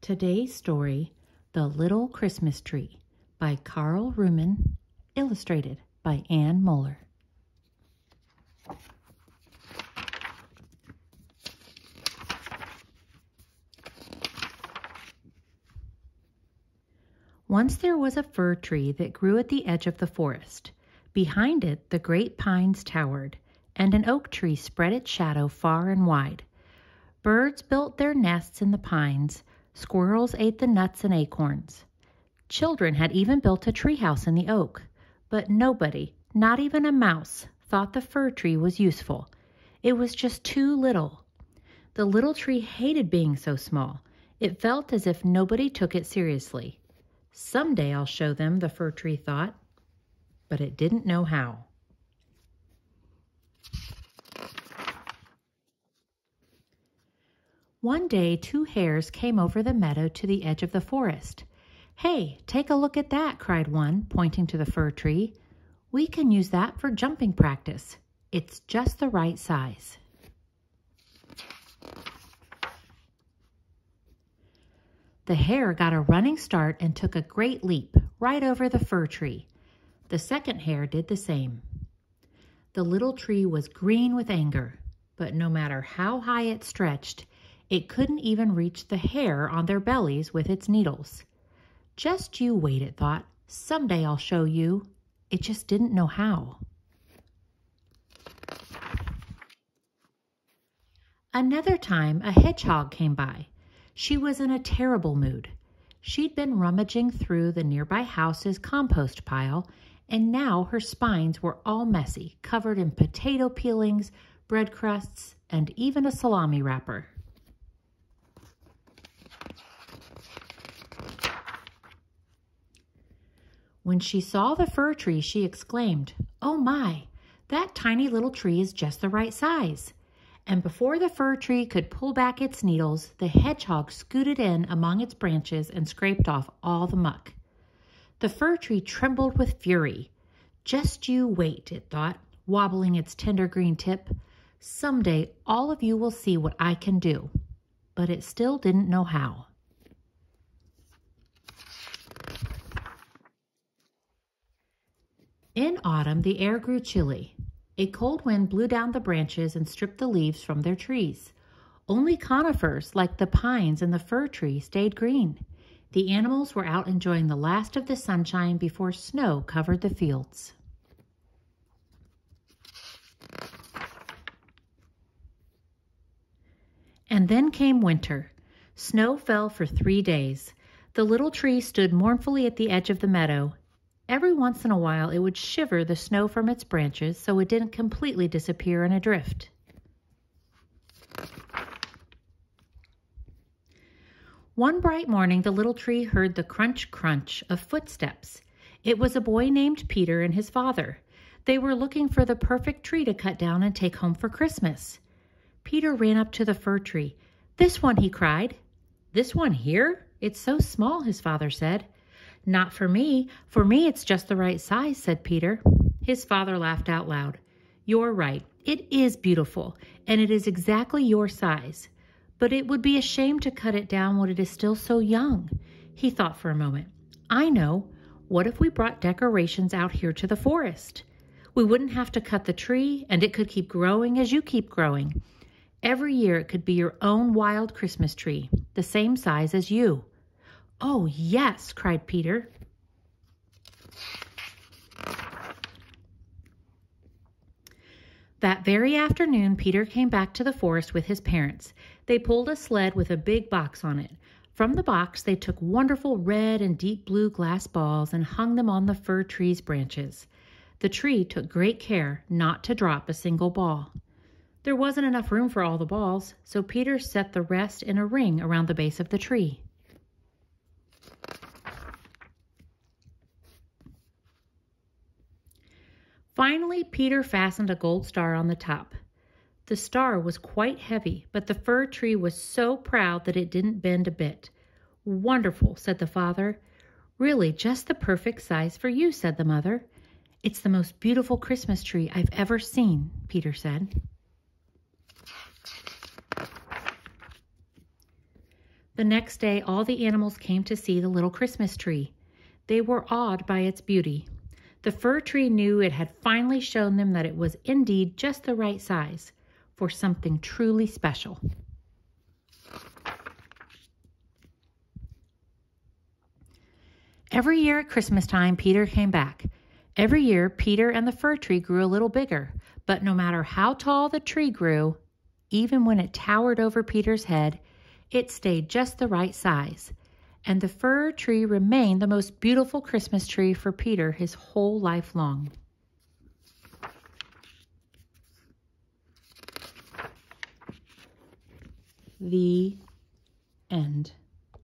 Today's story, The Little Christmas Tree by Carl Ruman, illustrated by Ann Moeller. Once there was a fir tree that grew at the edge of the forest. Behind it, the great pines towered, and an oak tree spread its shadow far and wide. Birds built their nests in the pines. Squirrels ate the nuts and acorns. Children had even built a treehouse in the oak, but nobody, not even a mouse, thought the fir tree was useful. It was just too little. The little tree hated being so small. It felt as if nobody took it seriously. Someday I'll show them, the fir tree thought, but it didn't know how. One day, 2 hares came over the meadow to the edge of the forest. "Hey, take a look at that," cried one, pointing to the fir tree. "We can use that for jumping practice. It's just the right size." The hare got a running start and took a great leap right over the fir tree. The second hare did the same. The little tree was green with anger, but no matter how high it stretched, it couldn't even reach the hare on their bellies with its needles. "Just you wait," it thought. "Someday I'll show you." It just didn't know how. Another time, a hedgehog came by. She was in a terrible mood. She'd been rummaging through the nearby house's compost pile, and now her spines were all messy, covered in potato peelings, bread crusts, and even a salami wrapper. When she saw the fir tree, she exclaimed, "Oh my, that tiny little tree is just the right size." And before the fir tree could pull back its needles, the hedgehog scooted in among its branches and scraped off all the muck. The fir tree trembled with fury. "Just you wait," it thought, wobbling its tender green tip. "Someday all of you will see what I can do." But it still didn't know how. In autumn, the air grew chilly. A cold wind blew down the branches and stripped the leaves from their trees. Only conifers, like the pines and the fir tree, stayed green. The animals were out enjoying the last of the sunshine before snow covered the fields. And then came winter. Snow fell for 3 days. The little tree stood mournfully at the edge of the meadow. Every once in a while, it would shiver the snow from its branches so it didn't completely disappear in a drift. One bright morning, the little tree heard the crunch, crunch of footsteps. It was a boy named Peter and his father. They were looking for the perfect tree to cut down and take home for Christmas. Peter ran up to the fir tree. "This one," he cried. "This one here? It's so small," his father said. "Not for me. For me, it's just the right size," said Peter. His father laughed out loud. "You're right. It is beautiful, and it is exactly your size. But it would be a shame to cut it down when it is still so young." He thought for a moment. "I know. What if we brought decorations out here to the forest? We wouldn't have to cut the tree, and it could keep growing as you keep growing. Every year it could be your own wild Christmas tree, the same size as you." "Oh, yes," cried Peter. That very afternoon, Peter came back to the forest with his parents. They pulled a sled with a big box on it. From the box, they took wonderful red and deep blue glass balls and hung them on the fir tree's branches. The tree took great care not to drop a single ball. There wasn't enough room for all the balls, so Peter set the rest in a ring around the base of the tree. Finally, Peter fastened a gold star on the top. The star was quite heavy, but the fir tree was so proud that it didn't bend a bit. "Wonderful," said the father. "Really just the perfect size for you," said the mother. "It's the most beautiful Christmas tree I've ever seen," Peter said. The next day, all the animals came to see the little Christmas tree. They were awed by its beauty. The fir tree knew it had finally shown them that it was indeed just the right size for something truly special. Every year at Christmas time, Peter came back. Every year, Peter and the fir tree grew a little bigger, but no matter how tall the tree grew, even when it towered over Peter's head, it stayed just the right size. And the fir tree remained the most beautiful Christmas tree for Peter his whole life long. The end.